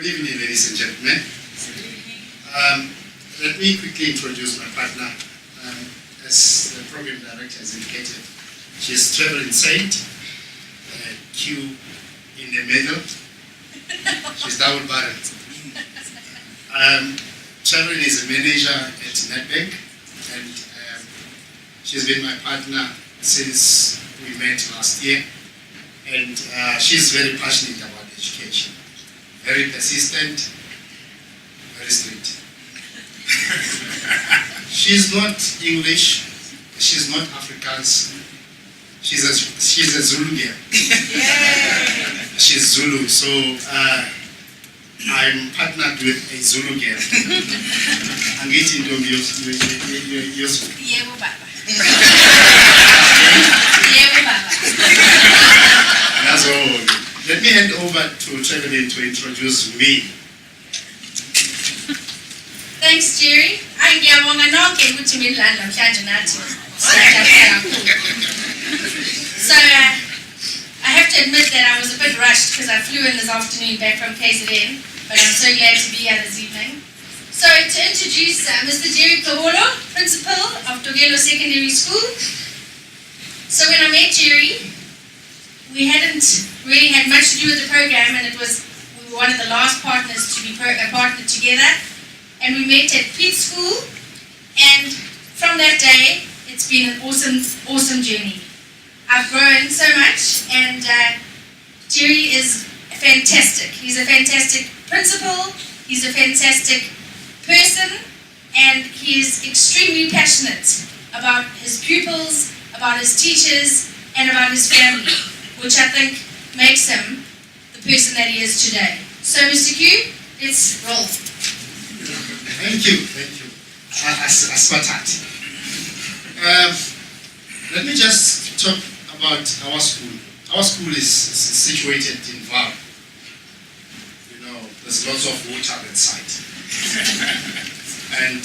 Good evening, ladies and gentlemen. Let me quickly introduce my partner. As the program director has indicated, she is traveling saint, Q in the middle. She's double barreled. Traveling is a manager at Nedbank, and she's been my partner since we met last year. And she's very passionate about education, very persistent, very strict. She's not English, she's not Afrikaans, she's a Zulu girl. She's Zulu, so I'm partnered with a Zulu girl. I'm getting to Yusuf. Yebo baba. Yebo baba. That's all. Let me hand over to Tokelo to introduce me. Thanks, Jerry. Ngiyabonga nonke ukuthi midlala namhlanje nathi. So I have to admit that I was a bit rushed because I flew in this afternoon back from KZN, but I'm so glad to be here this evening. So to introduce Mr. Jerry Tokelo, Principal of Tokelo Secondary School. So when I met Jerry, we hadn't really had much to do with the program, and we were one of the last partners to be partnered together. And we met at Pete School, and from that day, it's been an awesome journey. I've grown so much, and Jerry is fantastic. He's a fantastic principal, he's a fantastic person, and he is extremely passionate about his pupils, about his teachers, and about his family, which I think makes him the person that he is today. So Mr. Q, let's roll. Thank you. Let me just talk about our school. Our school is situated in Val. You know, there's lots of water at site. And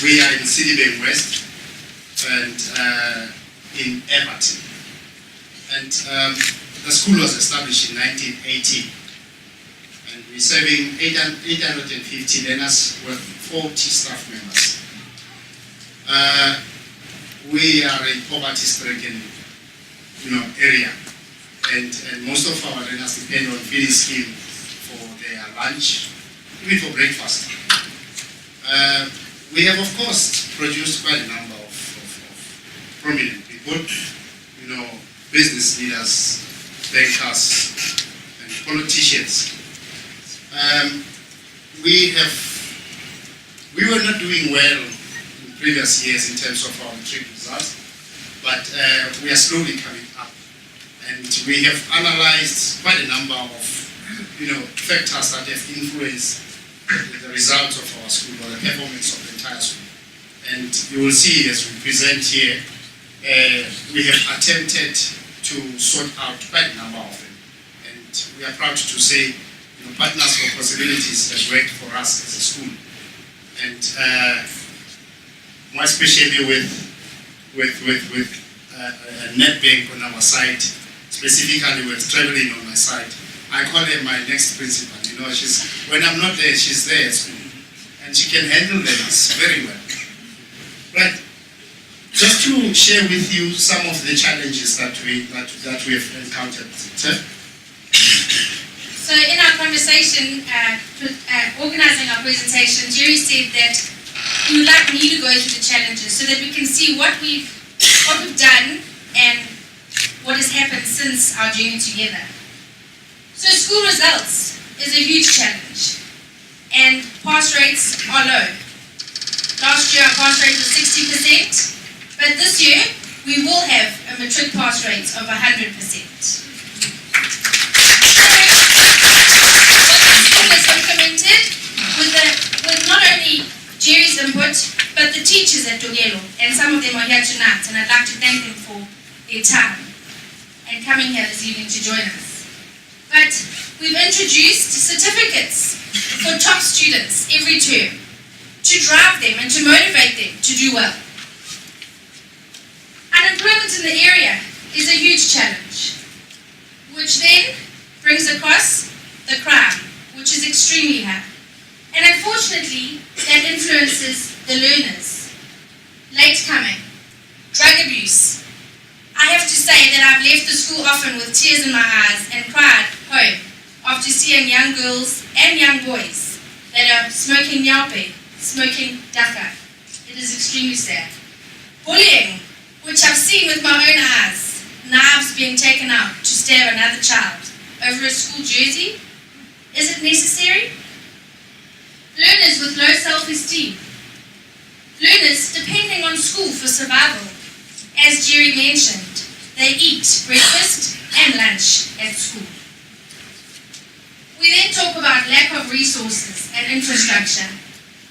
we are in Citibank West and in Everton. And the school was established in 1980. And we're serving 850 learners with 40 staff members. We are a poverty-stricken, area, and most of our learners depend on feeding scheme for their lunch, even for breakfast. We have, of course, produced quite a number of prominent people, business leaders, bankers, and politicians. We were not doing well in previous years in terms of our matric results, but we are slowly coming up, and we have analyzed quite a number of factors that have influenced the results of our school or the performance of the entire school. And you will see as we present here, we have attempted to sort out quite a number of them, and we are proud to say Partners for Possibilities has worked for us as a school, and more especially with Nedbank on our side, specifically with traveling on my side. I call her my next principal. She's, when I'm not there, she's there at school, and she can handle them very well. Right. Just to share with you some of the challenges that we have encountered. So in our conversation, organizing our presentation, Jerry said that he would like me to go through the challenges so that we can see what we've done and what has happened since our journey together. So school results is a huge challenge, and pass rates are low. Last year our pass rate was 60%, but this year we will have a matric pass rate of 100%. Implemented with not only Jerry's input, but the teachers at Tokelo, and some of them are here tonight, and I'd like to thank them for their time and coming here this evening to join us. But we've introduced certificates for top students every term to drive them and to motivate them to do well. Unemployment in the area is a huge challenge, which then brings across the crime, which is extremely high. And unfortunately, that influences the learners. Late coming, drug abuse. I have to say that I've left the school often with tears in my eyes and cried home after seeing young girls and young boys that are smoking nyape, smoking daka. It is extremely sad. Bullying, which I've seen with my own eyes, knives being taken out to stab another child over a school jersey. Is it necessary? Learners with low self-esteem. Learners depending on school for survival. As Jerry mentioned, they eat breakfast and lunch at school. We then talk about lack of resources and infrastructure.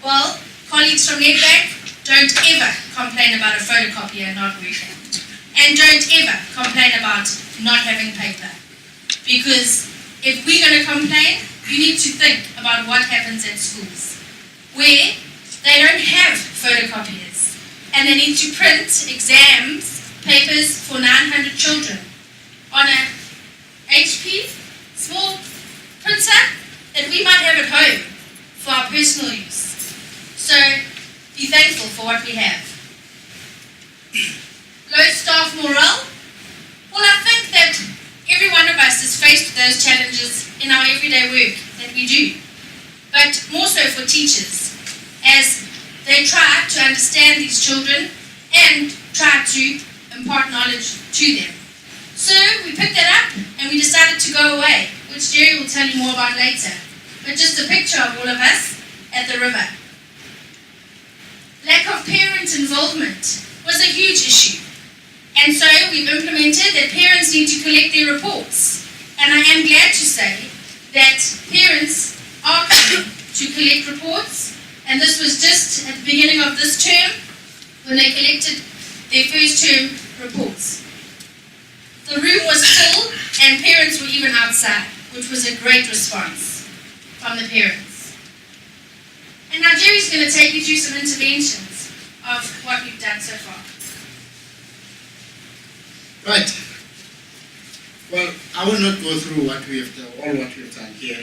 Well, colleagues from NetBank, don't ever complain about a photocopier not working. And don't ever complain about not having paper. Because if we're going to complain, you need to think about what happens at schools, where they don't have photocopiers, and they need to print exams, papers for 900 children on a HP, small printer that we might have at home for our personal use. So be thankful for what we have. Low staff morale. Well, I think that every one of us is faced with those challenges in our everyday work that we do, but more so for teachers, as they try to understand these children and try to impart knowledge to them. So we picked that up and we decided to go away, which Jerry will tell you more about later, but just a picture of all of us at the river. Lack of parent involvement was a huge issue. And so we've implemented that parents need to collect their reports. And I am glad to say that parents are coming to collect reports. And this was just at the beginning of this term when they collected their first term reports. The room was full and parents were even outside, which was a great response from the parents. And now Jerry's going to take you through some interventions of what we've done so far. Right. Well, I will not go through what we have done, all what we have done here,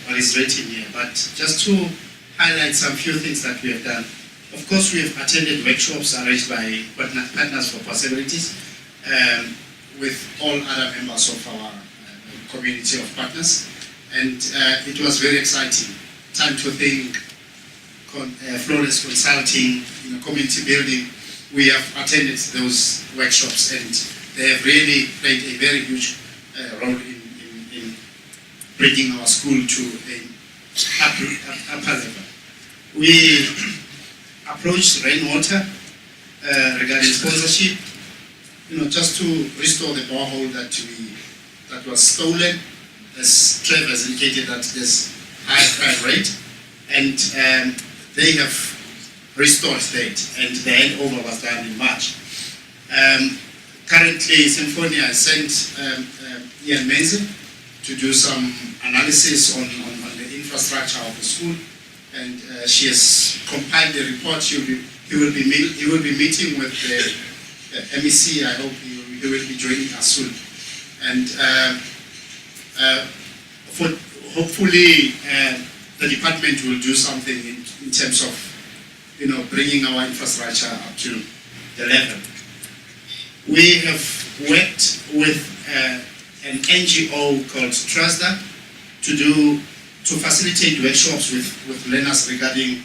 what is written here, but just to highlight some few things that we have done. Of course, we have attended workshops arranged by Partners for Possibilities with all other members of our community of partners, and it was very exciting. Time to think, flawless consulting, community building. We have attended those workshops and they have really played a very huge role in bringing our school to an upper level. We approached rainwater regarding sponsorship, just to restore the borehole that was stolen. As Trevor has indicated, that there's high crime rate, and they have restored that, and the handover was done in March. Currently, Symphonia has sent Ian Menzel to do some analysis on the infrastructure of the school, and she has compiled the report. He will be meeting with the MEC. I hope he will be joining us soon, and hopefully the department will do something in terms of bringing our infrastructure up to the level. We have worked with an NGO called TRUSDA to facilitate workshops with learners regarding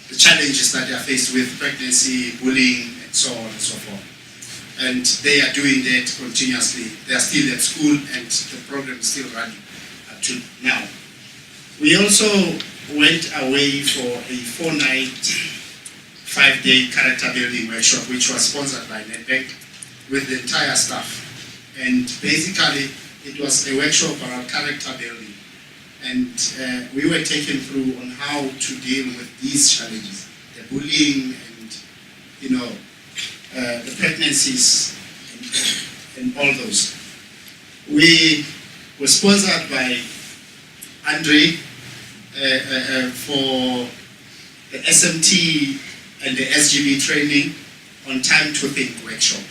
the challenges that they are faced with pregnancy, bullying, and so on and so forth. And they are doing that continuously. They are still at school and the program is still running up to now. We also went away for a 4-night, 5-day character building workshop, which was sponsored by NetBank with the entire staff. And basically, it was a workshop around character building. And we were taken through on how to deal with these challenges, the bullying and, the pregnancies and all those. We were sponsored by Andre for the SMT and the SGB training on time to think workshop.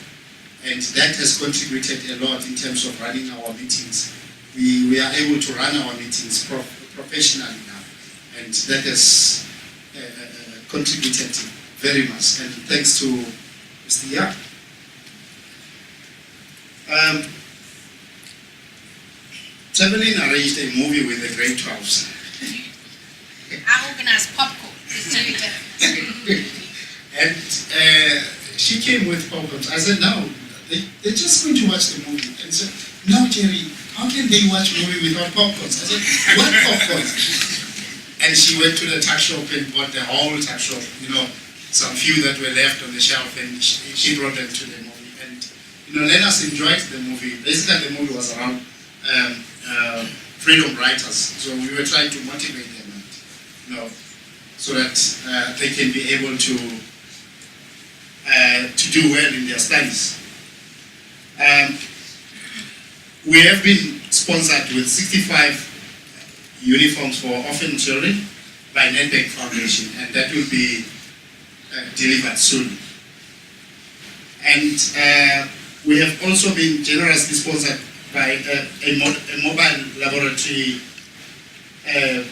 And that has contributed a lot in terms of running our meetings. We are able to run our meetings professionally now, and that has contributed very much. And thanks to Mr. Yap. Traveling arranged a movie with the grade 12s. I organized popcorn. And she came with popcorns. I said, no, they're just going to watch the movie. And said, no, Jerry, how can they watch a movie without popcorns? I said, what popcorns? And she went to the tuck shop and bought the whole tuck shop, some few that were left on the shelf, and she brought them to the movie. And, Lenas enjoyed the movie. Basically, the movie was around freedom writers. So we were trying to motivate them, so that they can be able to do well in their studies. We have been sponsored with 65 uniforms for orphan children by Nedbank Foundation, and that will be delivered soon. And we have also been generously sponsored by a mobile laboratory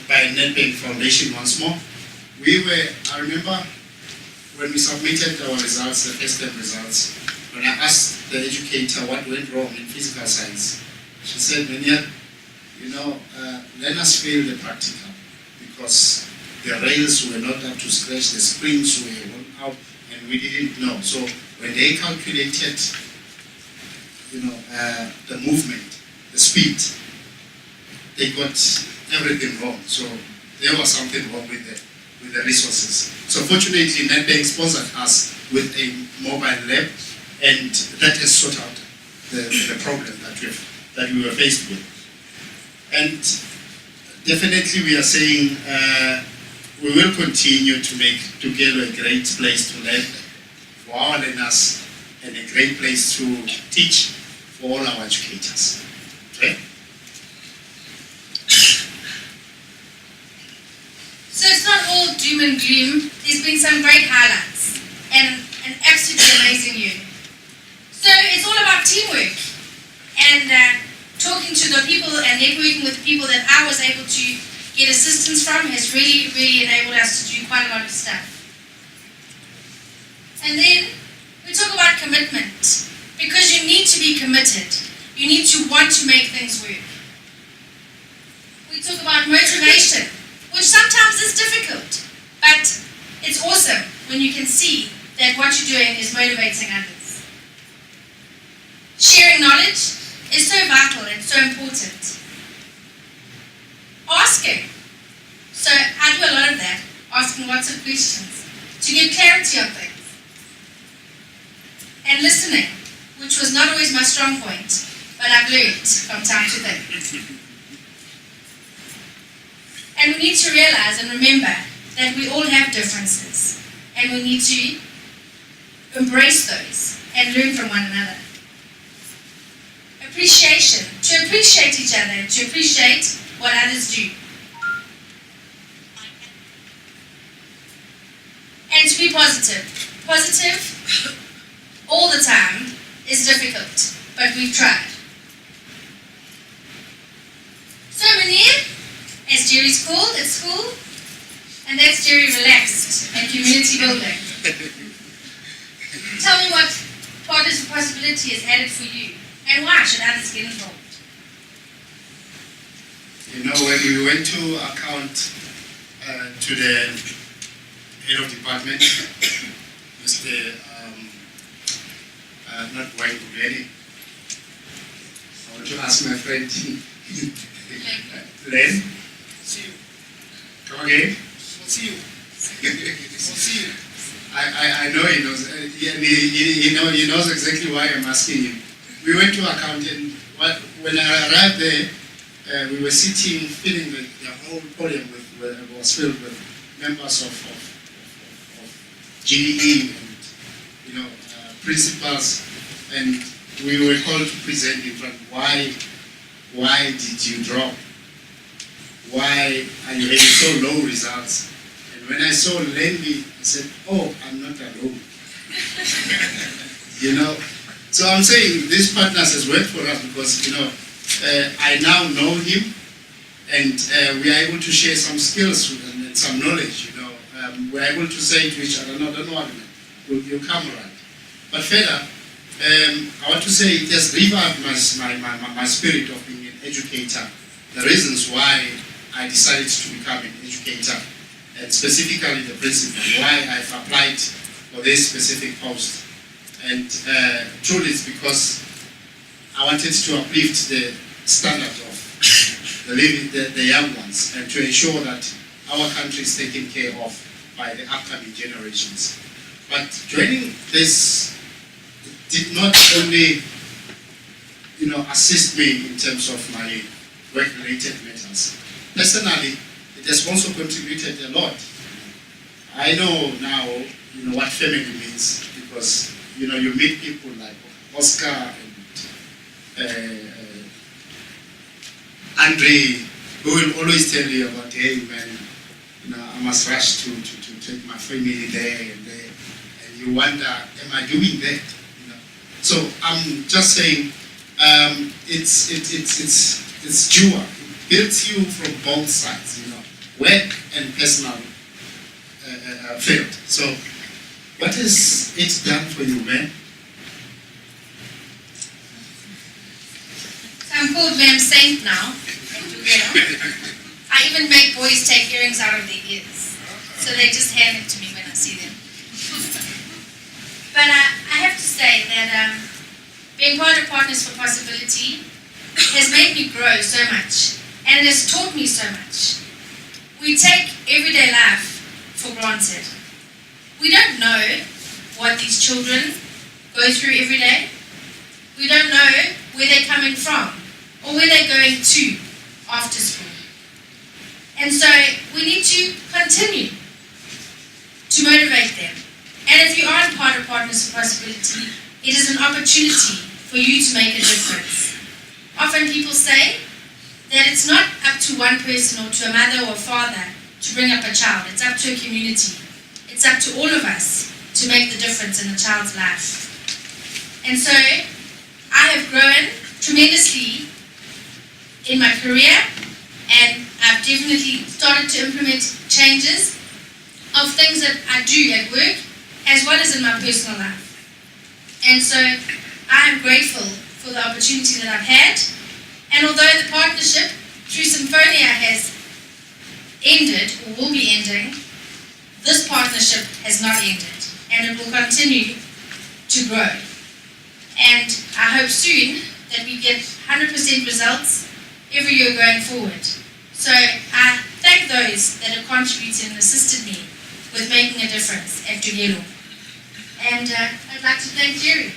by Nedbank Foundation once more. I remember when we submitted our results, the first term results, when I asked the educator what went wrong in physical science, she said, Menier, let us fail the practical because the rails were not up to scratch, the springs were worn out, and we didn't know. So when they calculated, the movement, the speed, they got everything wrong. So there was something wrong with the resources. So fortunately, Nedbank sponsored us with a mobile lab, and that has sorted out the problem that we were faced with. And definitely we are saying we will continue to make Tokelo a great place to learn for our learners and a great place to teach for all our educators. Okay? So it's not all doom and gloom. There's been some great highlights and an absolutely amazing year. So it's all about teamwork and talking to the people and networking with the people that I was able to get assistance from has really, really enabled us to do quite a lot of stuff. And then we talk about commitment, because you need to be committed. You need to want to make things work. We talk about motivation, which sometimes is difficult, but it's awesome when you can see that what you're doing is motivating others. Sharing knowledge is so vital and so important. Asking. So I do a lot of that, asking lots of questions to get clarity on things. And listening, which was not always my strong point, but I've learned from time to time. And we need to realize and remember that we all have differences, and we need to embrace those and learn from one another. Appreciation, to appreciate each other, to appreciate what others do. And to be positive. Positive all the time is difficult, but we've tried. So Menier, as Jerry's called at school, and that's Jerry Relaxed and Community Building. Tell me what Partners for Possibility has added for you, and why should others get involved? When we went to account to the head of department, Mr. Not Wayne Bugeni, I want to ask my friend Len. See you. Come again? See you. See you. I know he knows. He knows exactly why I'm asking him. We went to account, and when I arrived there, we were sitting, filling the whole podium was filled with members of GDE and principals, and we were called to present in front. Why did you drop? Why are you having so low results? And when I saw Lenby, I said, oh, I'm not alone. So I'm saying these partners has worked for us because, I now know him, and we are able to share some skills and some knowledge, we are able to say to each other, no, don't worry, man, you'll come right. But further, I want to say it has revived my spirit of being an educator. The reasons why I decided to become an educator, and specifically the principle, why I've applied for this specific post. And truly it's because I wanted to uplift the standard of the young ones and to ensure that our country is taken care of by the upcoming generations. But joining this did not only assist me in terms of my work-related matters. Personally, it has also contributed a lot. I know now what family means, because you meet people like Oscar and Andre, who will always tell you about, hey man, I must rush to take my family there and there, and you wonder, am I doing that? So I'm just saying, it's dual. It builds you from both sides, work and personal field. So what has it done for you, man? So I'm called Ma'am Saint now. I even make boys take earrings out of their ears. So they just hand it to me when I see them. But I have to say that being part of Partners for Possibility has made me grow so much, and it has taught me so much. We take everyday life for granted. We don't know what these children go through every day. We don't know where they're coming from or where they're going to after school. And so we need to continue to motivate them. And if you aren't part of Partners for Possibility, it is an opportunity for you to make a difference. Often people say that it's not up to one person or to a mother or a father to bring up a child. It's up to a community. It's up to all of us to make the difference in a child's life. And so I have grown tremendously in my career, and I've definitely started to implement changes of things that I do at work as well as in my personal life. And so I am grateful for the opportunity that I've had, and although the partnership through Symphonia has ended or will be ending, this partnership has not ended, and it will continue to grow. And I hope soon that we get 100% results every year going forward. So I thank those that have contributed and assisted me with making a difference at Tokelo. And I'd like to thank Jerry.